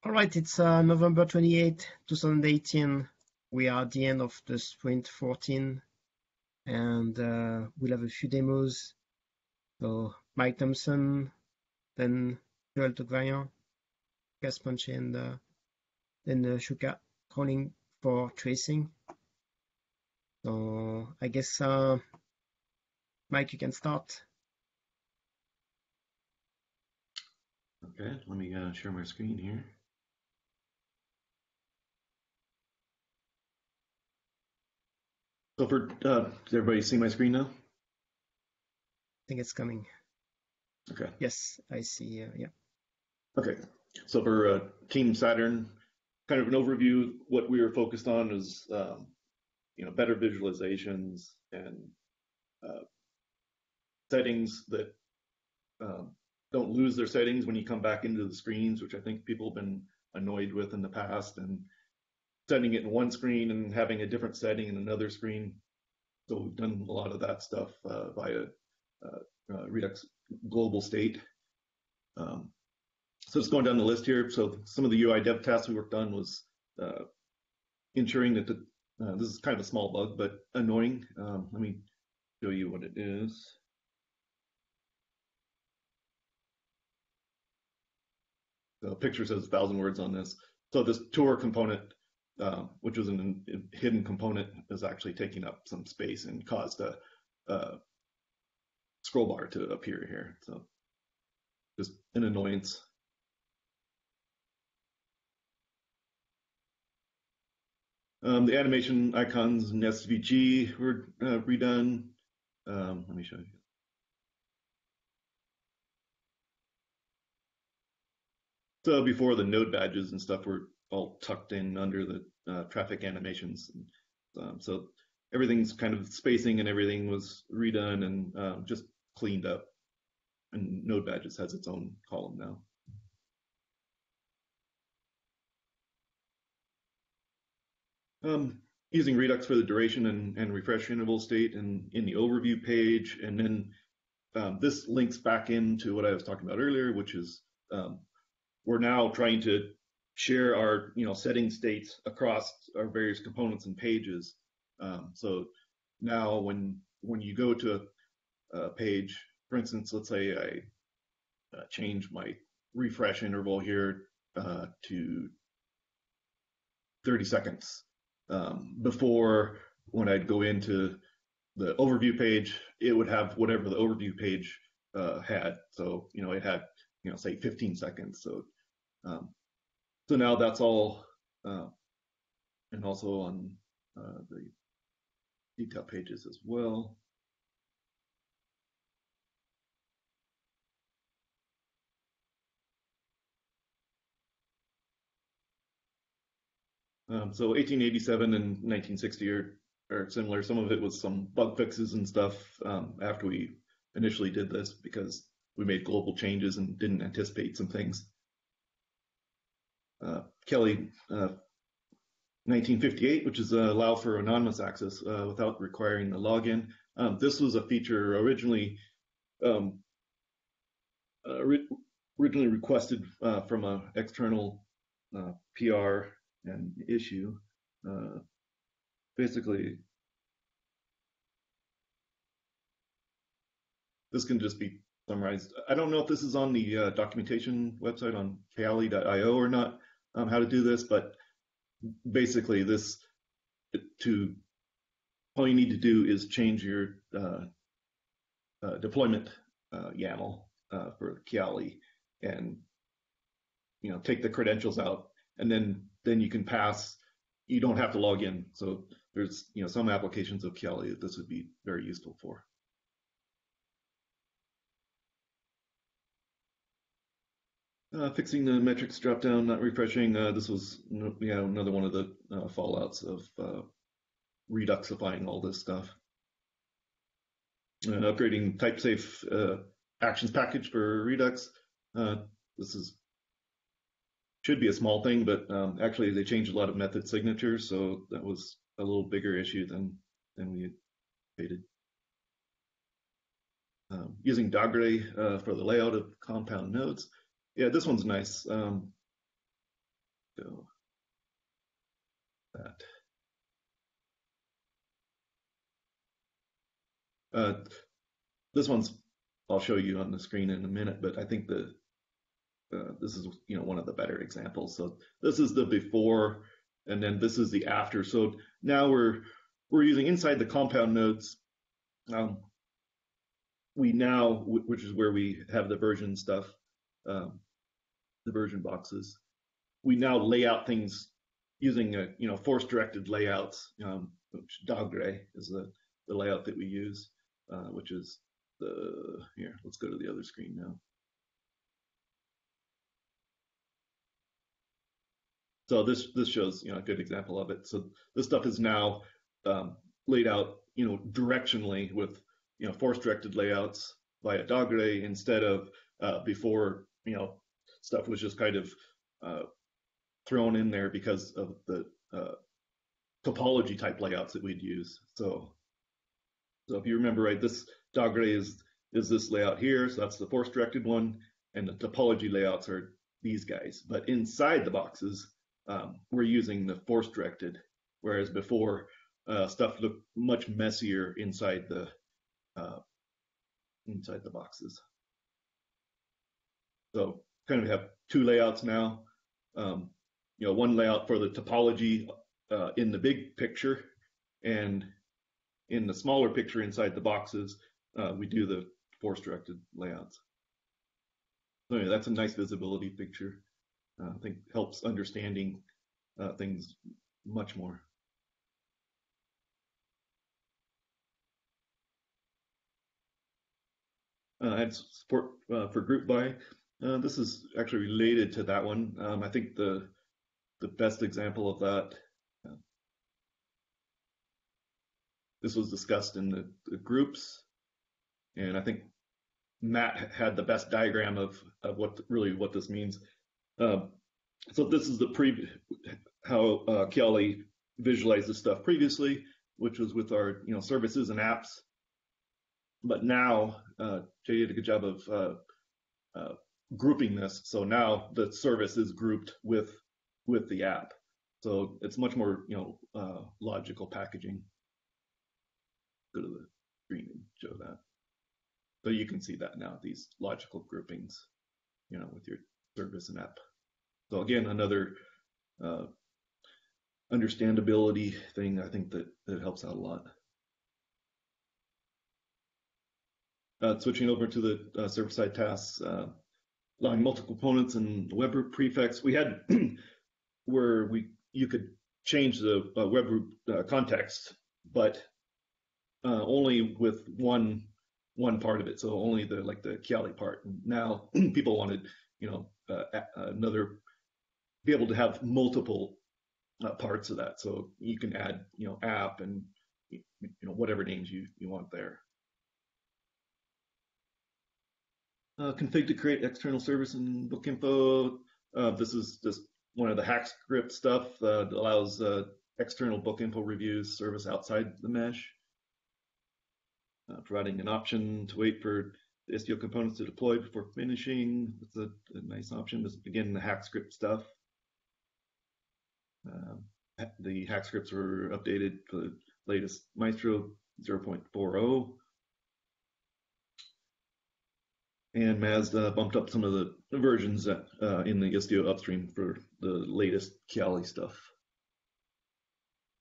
All right, it's November 28, 2018. We are at the end of the sprint 14, and we'll have a few demos. So Mike Thompson, then Joel Togvayan, Gas Punchy, and then Shuka calling for tracing. So I guess, Mike, you can start. Okay, let me share my screen here. So does everybody see my screen now? I think it's coming. Okay. Yes, I see. Yeah. Okay. So for Team Saturn, kind of an overview, what we were focused on is better visualizations and settings that don't lose their settings when you come back into the screens, which I think people have been annoyed with in the past, and setting it in one screen and having a different setting in another screen. So we've done a lot of that stuff via Redux global state. So just going down the list here. So some of the UI dev tasks we worked on was ensuring that this is kind of a small bug, but annoying. Let me show you what it is. The picture says 1,000 words on this. So this tour component, which was a hidden component, is actually taking up some space and caused a scroll bar to appear here. So just an annoyance. The animation icons in SVG were redone. Let me show you. So before, the node badges and stuff were all tucked in under the traffic animations. So everything's kind of spacing and everything was redone and just cleaned up. And node badges has its own column now. Using Redux for the duration and refresh interval state and in the overview page. And then this links back into what I was talking about earlier, which is we're now trying to share our setting states across our various components and pages. So now when you go to a page, for instance, let's say I change my refresh interval here to 30 seconds. Before, when I'd go into the overview page, it would have whatever the overview page had. So it had say 15 seconds. So now that's all, and also on the detail pages as well. So 1887 and 1960 are similar. Some of it was some bug fixes and stuff after we initially did this because we made global changes and didn't anticipate some things. Kiali 1958, which is allow for anonymous access without requiring a login. This was a feature originally requested from an external PR and issue. Basically, this can just be summarized. I don't know if this is on the documentation website on kiali.io or not, how to do this, but basically all you need to do is change your deployment YAML for Kiali and take the credentials out, and then you can pass. You don't have to log in. So there's some applications of Kiali that this would be very useful for. Fixing the metrics dropdown, not refreshing. This was another one of the fallouts of Reduxifying all this stuff. And upgrading type-safe actions package for Redux. This should be a small thing, but actually they changed a lot of method signatures, so that was a little bigger issue than we anticipated. Using Dogre for the layout of compound nodes. Yeah, this one's nice. go. That. This one's I'll show you on the screen in a minute, but I think this is one of the better examples. So this is the before, and then this is the after. So now we're using inside the compound nodes. We now, which is where we have the version stuff, the version boxes. We now lay out things using force-directed layouts. Which Dagre is the layout that we use, which is here. Let's go to the other screen now. So this shows a good example of it. So this stuff is now laid out directionally with force-directed layouts via Dagre instead of before stuff was just kind of thrown in there because of the topology type layouts that we'd use. So if you remember right, this Dagre is this layout here, so that's the force-directed one, and the topology layouts are these guys. But inside the boxes, we're using the force-directed, whereas before stuff looked much messier inside the boxes. So kind of have two layouts now. One layout for the topology in the big picture, and in the smaller picture inside the boxes, we do the force-directed layouts. So anyway, that's a nice visibility picture. I think helps understanding things much more. Add support for group by. This is actually related to that one. I think the best example of that, this was discussed in the groups, and I think Matt had the best diagram of what this means. So this is how Kiali visualized this stuff previously, which was with our services and apps. But now Jay did a good job of grouping this. So now the service is grouped with the app. So it's much more logical packaging. Go to the screen and show that. So you can see that now, these logical groupings, with your service and app. So again, another understandability thing, I think that helps out a lot. Switching over to the server-side tasks, allowing multiple components and web group prefix. We had where you could change the web group context, but only with one part of it. So only the Kiali part. Now people wanted be able to have multiple parts of that. So you can add app and whatever names you want there. Config to create external service and book info. This is just one of the hack script stuff that allows external book info reviews service outside the mesh. Providing an option to wait for the Istio components to deploy before finishing. It's a nice option. This, again, the hack script stuff. The hack scripts were updated for the latest Maestro 0.40. And Mazda bumped up some of the versions in the Istio upstream for the latest Kiali stuff.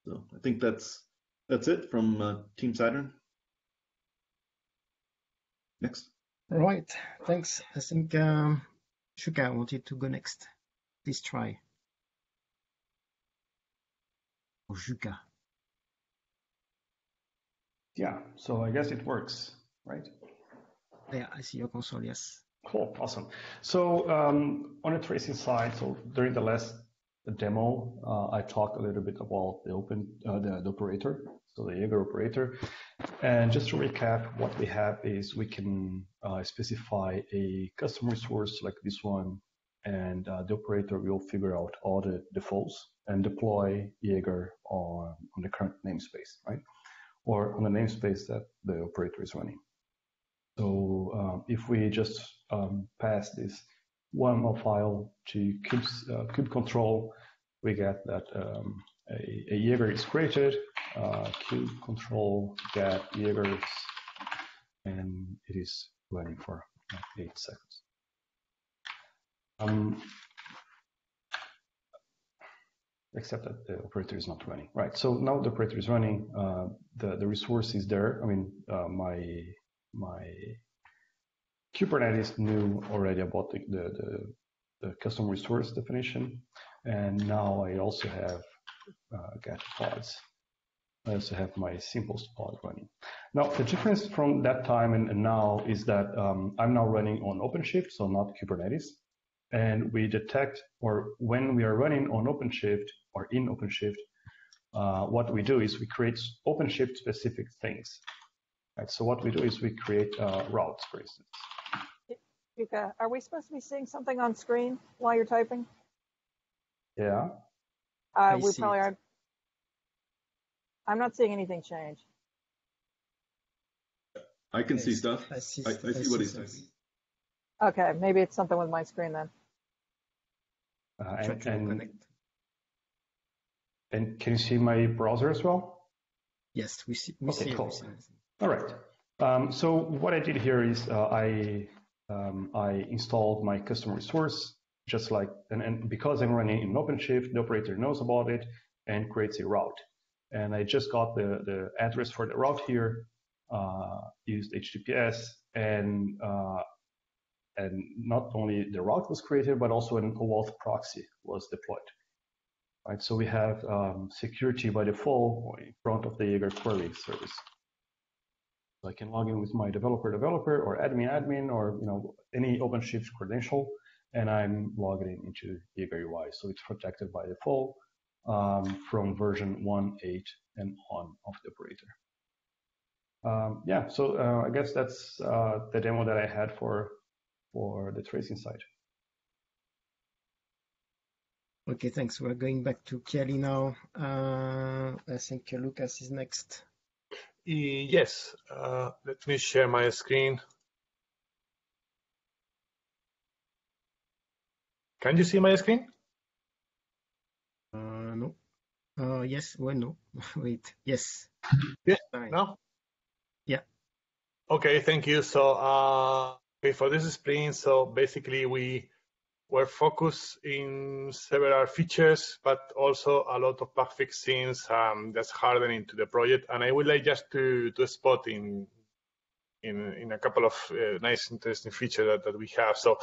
So I think that's it from Team Saturn. Next. All right, thanks. I think Shuka wanted to go next. Please try. Or Shuka. Yeah, so I guess it works, right? Yeah, I see your console, yes. Cool, awesome. So on the tracing side, so during the last demo, I talked a little bit about the operator, so the Jaeger operator. And just to recap, what we have is we can specify a custom resource like this one, and the operator will figure out all the defaults and deploy Jaeger on the current namespace, right? Or on the namespace that the operator is running. So if we just pass this one file to kube control, we get that a Jaeger is created, queue control get Jaegers, and it is running for like 8 seconds. Except that the operator is not running. Right, so now the operator is running, the resource is there. I mean, my Kubernetes knew already about the custom resource definition, and now I also have get pods. I also have my simple pod running. Now, the difference from that time and now is that I'm now running on OpenShift, so not Kubernetes. And we detect, or when we are running on OpenShift or in OpenShift, what we do is we create OpenShift specific things. Right? So what we do is we create routes, for instance. Yuka, are we supposed to be seeing something on screen while you're typing? Yeah. We probably are. I'm not seeing anything change. I can see stuff. I see what he's typing. Okay, maybe it's something with my screen then. And can you see my browser as well? Yes, we see. Okay, cool. All right. So what I did here is I installed my custom resource, just like, and because I'm running in OpenShift, the operator knows about it and creates a route. And I just got the address for the route here, used HTTPS, and not only the route was created, but also an OAuth proxy was deployed. Right, so we have security by default in front of the Jaeger query service. So I can log in with my developer or admin, or any OpenShift credential, and I'm logging into Jaeger UI. So it's protected by default from version 1.8 and on of the operator. Yeah, so I guess that's the demo that I had for the tracing side. Okay, thanks. We're going back to Kiali now. I think Lucas is next. Yes, let me share my screen. Can you see my screen? No. Yes, well, no. Wait, yes. Yes, Right. no? Yeah. Okay, thank you. So okay, for this sprint, so basically we're focused in several features, but also a lot of bug fixing, that's hardening to the project. And I would like just to spot in a couple of nice, interesting features that we have. So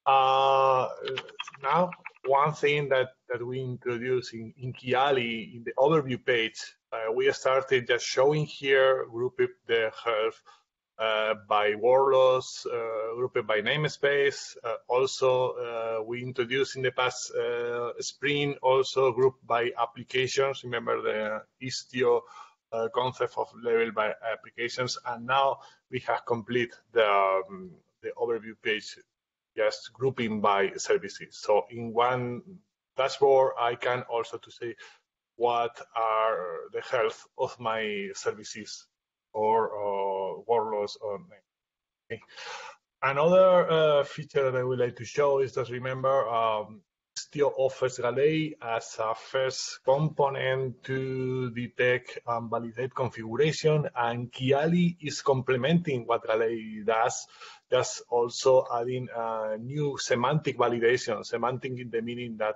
now, one thing that we introduced in Kiali, in the overview page, we started just showing here, grouped the health by workloads, grouped by namespace. Also, we introduced in the past sprint also grouped by applications. Remember the Istio concept of level by applications, and now we have complete the overview page, just grouping by services. So in one dashboard, I can also to say what are the health of my services or workloads on. Okay. Another feature that I would like to show is that remember Istio offers Galei as a first component to detect and validate configuration, and Kiali is complementing what Galei does, just also adding new semantic validation. Semantic in the meaning that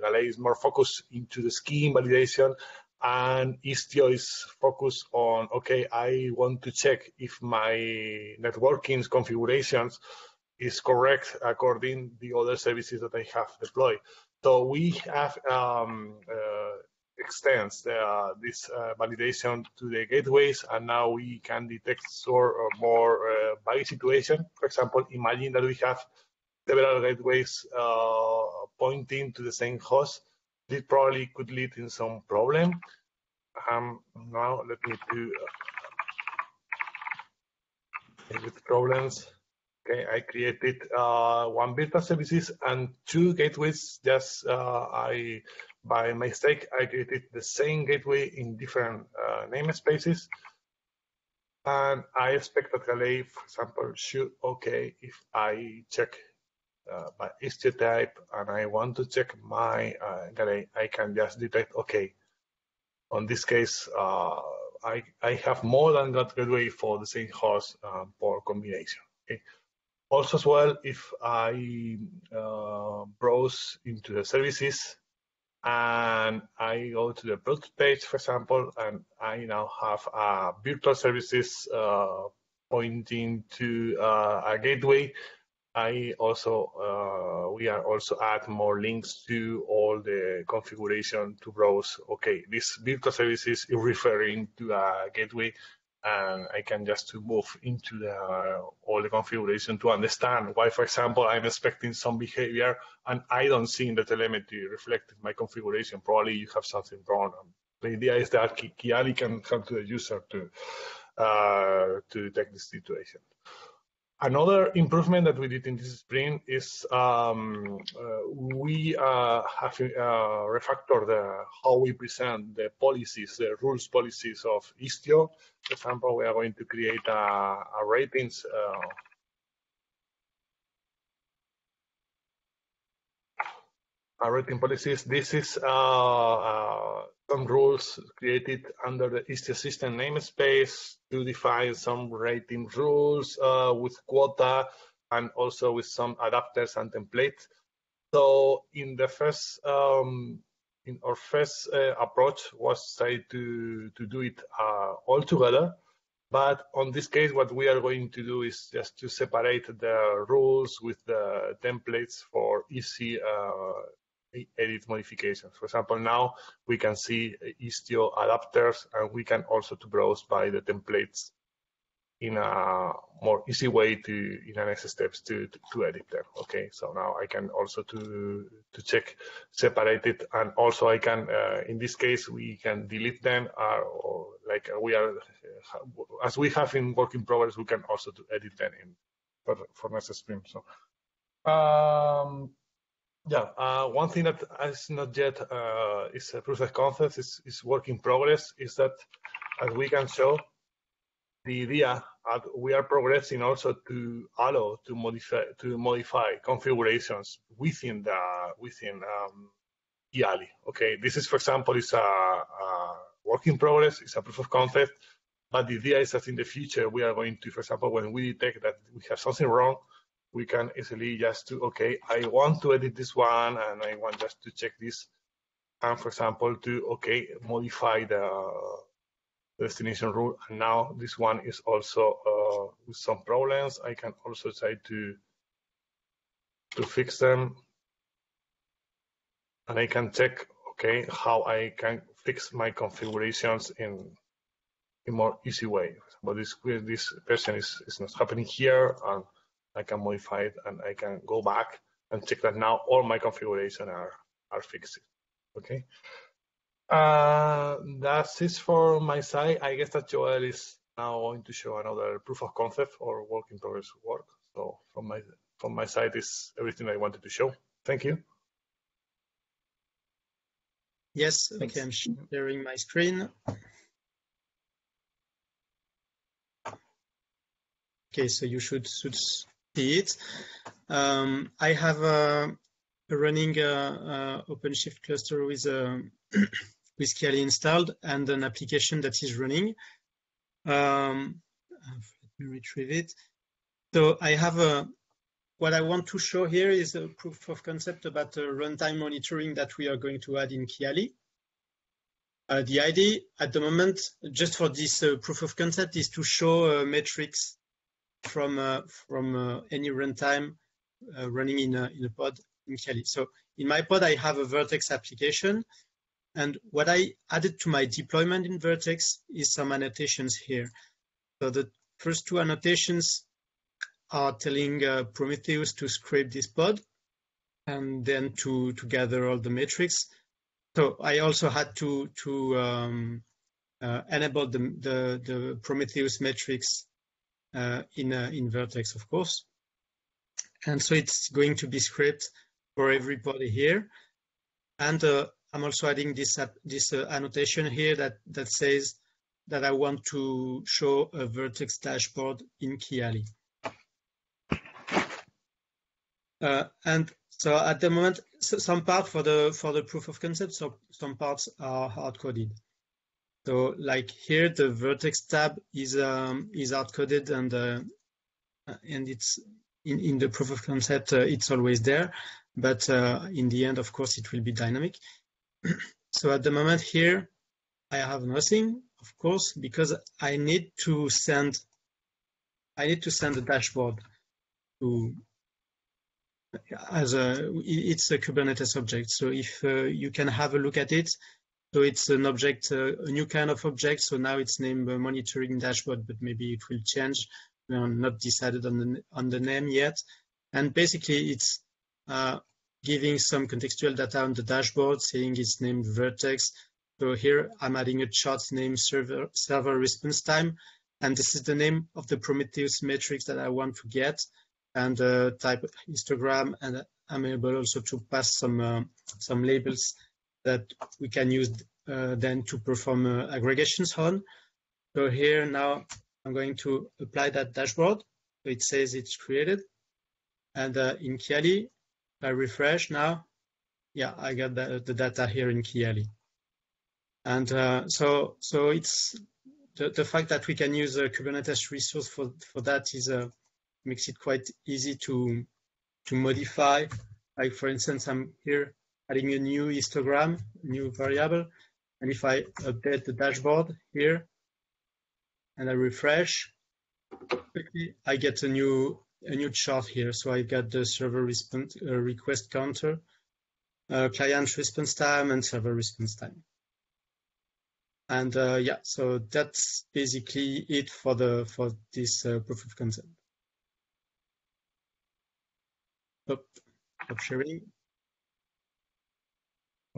Galei is more focused into the scheme validation, and Istio is focused on, okay, I want to check if my networking configurations is correct according to the other services that I have deployed. So we have extends this validation to the gateways, and now we can detect more bug situation. For example, imagine that we have several gateways pointing to the same host. This probably could lead in some problem. Now let me do with problems. Okay, I created one virtual services and two gateways. Just by mistake, I created the same gateway in different namespaces. And I expect that Galei, for example, should okay if I check by Istio type, and I want to check my that I can just detect, okay, on this case, I have more than that gateway for the same host port combination. Okay. Also as well, if I browse into the services and I go to the product page, for example, and I now have virtual services pointing to a gateway, I also we are also add more links to all the configuration to browse. Okay, this virtual services is referring to a gateway, and I can just to move into the all the configuration to understand why, for example, I'm expecting some behavior and I don't see in the telemetry reflected my configuration. Probably you have something wrong. The idea is that Kiali can help to the user to detect this situation. Another improvement that we did in this sprint is we have refactored how we present the policies, the rules policies of Istio. For example, we are going to create a ratings rating policies. This is some rules created under the Istio system namespace to define some rating rules with quota and also with some adapters and templates. So in the first, in our first approach was try to do it all together. But on this case, what we are going to do is just to separate the rules with the templates for easy edit modifications. For example, now we can see Istio adapters, and we can also to browse by the templates in a more easy way to in the next steps to edit them. Okay, so now I can also to check separate it, and also I can in this case we can delete them or like we are as we have in work in progress, we can also to edit them in for next sprint. So one thing that is not yet is a proof of concept, is work in progress, is that as we can show, the idea we are progressing also to allow to modify configurations within Kiali. Okay, this is, for example, is a work in progress, it's a proof of concept, but the idea is that in the future we are going to, for example, when we detect that we have something wrong, we can easily just to, okay, I want to edit this one and I want just to check this. And for example, to, okay, modify the destination rule. And now this one is also with some problems. I can also try to fix them. And I can check, okay, how I can fix my configurations in a more easy way. But this version is not happening here. And I can modify it and I can go back and check that now all my configuration are fixed. Okay. That's it for my side. I guess that Joel is now going to show another proof of concept or work in progress work. So from my side is everything I wanted to show. Thank you. Yes, okay, I'm sharing my screen. Okay, so you should see it. I have a running OpenShift cluster with with Kiali installed and an application that is running. Let me retrieve it. So I have what I want to show here is a proof of concept about runtime monitoring that we are going to add in Kiali. The idea at the moment, just for this proof of concept, is to show metrics from any runtime running in a pod in Kiali. So in my pod, I have a Vertex application, and what I added to my deployment in Vertex is some annotations here. So the first two annotations are telling Prometheus to scrape this pod and then to gather all the metrics. So I also had to enable the Prometheus metrics in Vertex, of course. And so it's going to be scraped for everybody here. And I'm also adding this annotation here that says that I want to show a Vertex dashboard in Kiali. And so at the moment, some part for the proof of concept, so some parts are hard coded. So like here, the vertex tab is hard coded, and it's in the proof of concept, it's always there, but in the end, of course, it will be dynamic. So at the moment here, I have nothing, of course, because I need to send a dashboard to it's a Kubernetes object. So if you can have a look at it, so it's an object, a new kind of object. So now it's named monitoring dashboard, but maybe it will change. We are not decided on the name yet. And basically, it's giving some contextual data on the dashboard, saying it's named Vertex. So here I'm adding a chart named server response time, and this is the name of the Prometheus metrics that I want to get, and type histogram, and I'm able also to pass some labels that we can use then to perform aggregations on. So here now I'm going to apply that dashboard. So it says it's created, and in Kiali, if I refresh now, yeah, I got the data here in Kiali. And so it's the fact that we can use a Kubernetes resource for that is makes it quite easy to modify. Like for instance, I'm here adding a new histogram, new variable, and if I update the dashboard here and I refresh, quickly I get a new chart here. So I got the server response request counter, client response time, and server response time. And yeah, so that's basically it for this proof of concept. Stop sharing.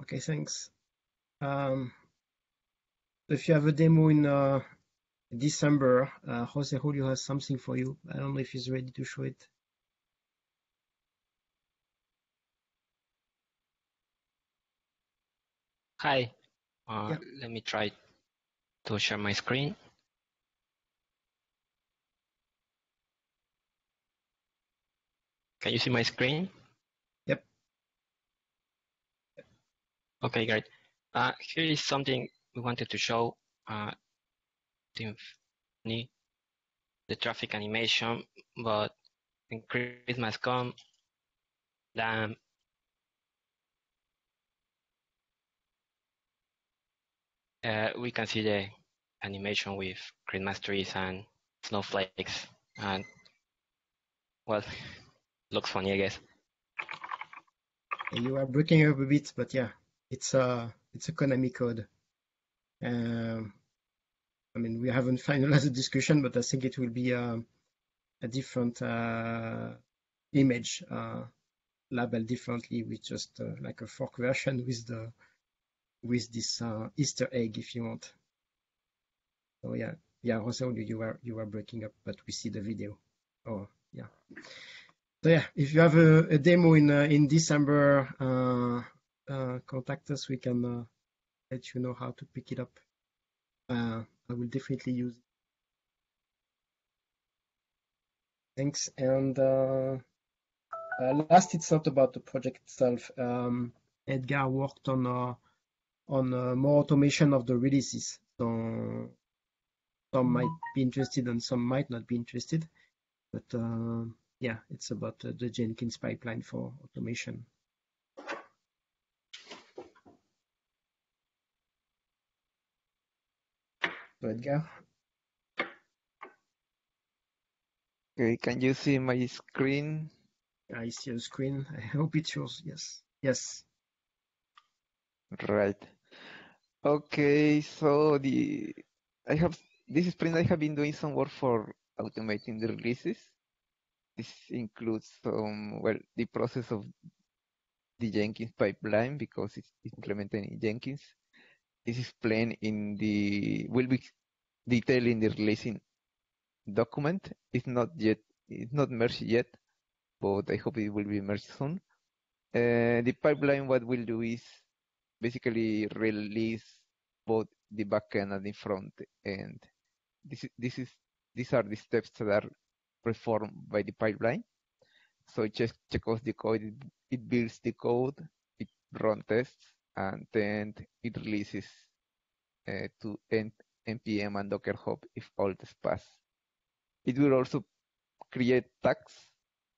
Okay, thanks. If you have a demo in December, Jose Julio has something for you. I don't know if he's ready to show it. Hi. Yeah. Let me try to share my screen. Can you see my screen? Yep. Okay, great. Here is something we wanted to show. The traffic animation, but when Christmas comes, then we can see the animation with Christmas trees and snowflakes, and well, looks funny, I guess. You are breaking up a bit, but yeah, it's a Konami code. I mean, we haven't finalized the discussion, but I think it will be a different image labeled differently, with just like a fork version with this Easter egg, if you want. So yeah, Jose, you are breaking up, but we see the video. Oh yeah. So yeah, if you have a demo in December, contact us. We can let you know how to pick it up. I will definitely use it. Thanks. And last, it's not about the project itself. Edgar worked on more automation of the releases. So some might be interested and some might not be interested. But yeah, it's about the Jenkins pipeline for automation. So Edgar. Okay, can you see my screen? I see your screen. I hope it's yours. Yes. Yes. Right. Okay, so this sprint I have been doing some work for automating the releases. This includes the process of the Jenkins pipeline, because it's implemented in Jenkins. This is plain will be detailed in the releasing document. It's not merged yet, but I hope it will be merged soon. The pipeline, what we'll do is basically release both the backend and the front end. These are the steps that are performed by the pipeline. So it just checks the code, it builds the code, it runs tests, and then it releases to npm and Docker Hub if all tests pass. It will also create tags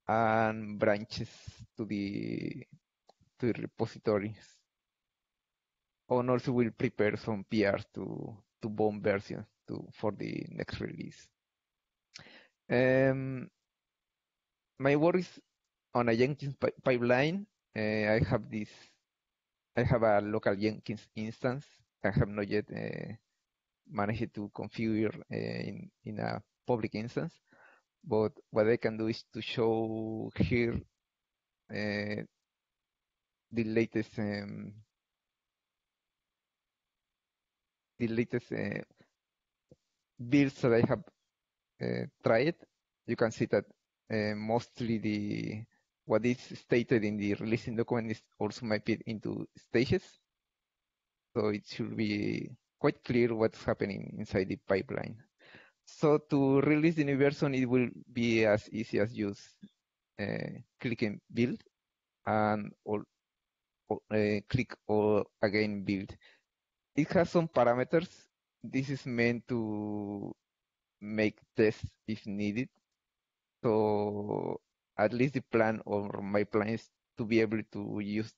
and branches to the repositories. And also will prepare some PRs to bomb versions for the next release. My work is on a Jenkins pipeline. I have a local Jenkins instance. I have not yet managed to configure in a public instance. But what I can do is to show here the latest builds that I have tried. You can see that mostly what is stated in the releasing document is also mapped into stages. So it should be quite clear what's happening inside the pipeline. So to release the new version, it will be as easy as just clicking build and click or again build. It has some parameters. This is meant to make tests if needed. So at least the plan or my plan is to be able to use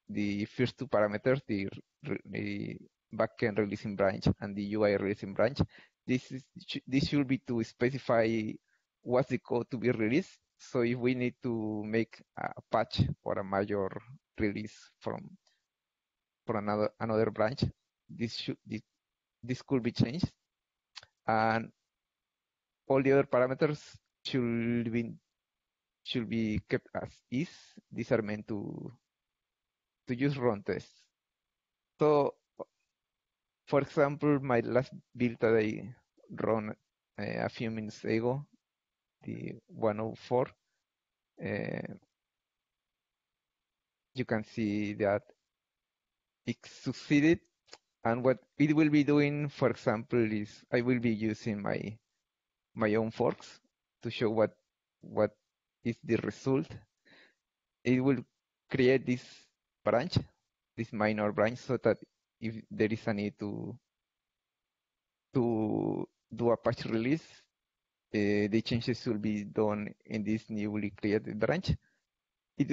the first two parameters, the backend releasing branch and the UI releasing branch. This should be to specify what's the code to be released. So if we need to make a patch or a major release for another branch, this could be changed, and all the other parameters should be kept as is. These are meant to use run tests. So, for example, my last build that I run a few minutes ago, the 104, you can see that it succeeded. And what it will be doing, for example, is I will be using my own forks to show what is the result. It will create this branch, this minor branch, so that if there is a need to do a patch release, the changes will be done in this newly created branch. It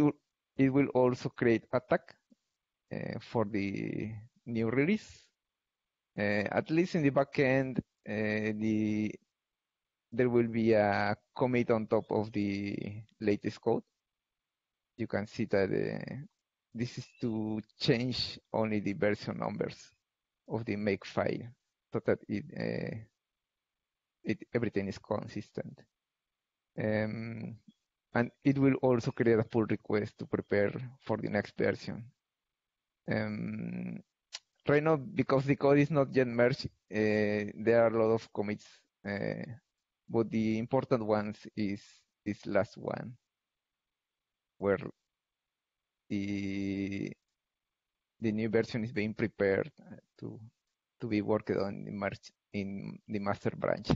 will also create a tag for the new release. At least in the backend, there will be a commit on top of the latest code. You can see that this is to change only the version numbers of the make file so that everything is consistent. And it will also create a pull request to prepare for the next version. Right now, because the code is not yet merged, there are a lot of commits, but the important ones is this last one, where the new version is being prepared to be worked on in the master branch.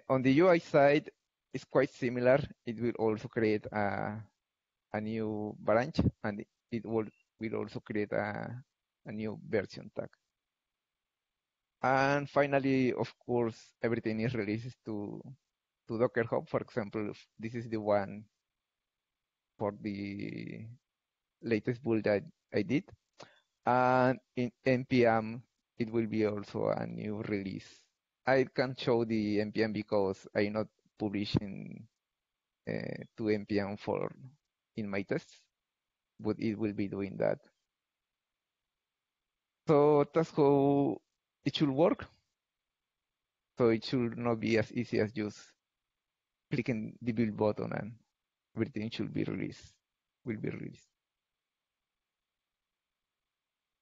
On the UI side, it's quite similar. It will also create a new branch, and it will also create a new version tag. And finally, of course, everything is released to Docker Hub. For example, this is the one for the latest build that I did. And in npm, it will be also a new release. I can't show the npm because I'm not publishing to npm in my tests, but it will be doing that. So that's how it should work. So it should not be as easy as just clicking the build button and everything will be released.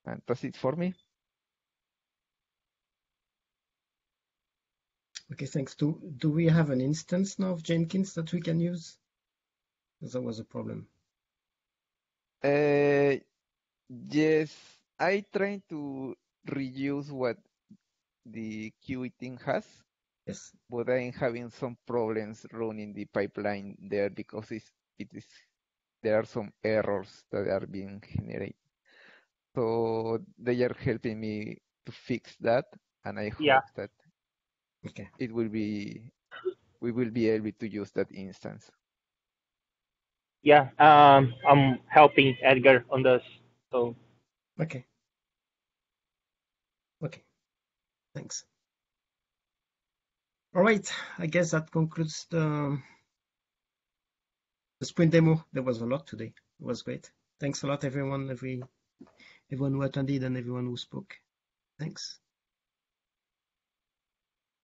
And that's it for me. Okay, thanks. Do we have an instance now of Jenkins that we can use? Because that was a problem. Yes, I try to reuse what the QE team has. Yes. But I'm having some problems running the pipeline there because there are some errors that are being generated. So they are helping me to fix that, and I hope that we will be able to use that instance. Yeah, I'm helping Edgar on this. So Okay. Thanks. All right, I guess that concludes the sprint demo. There was a lot today. It was great. Thanks a lot, everyone who attended and everyone who spoke. Thanks.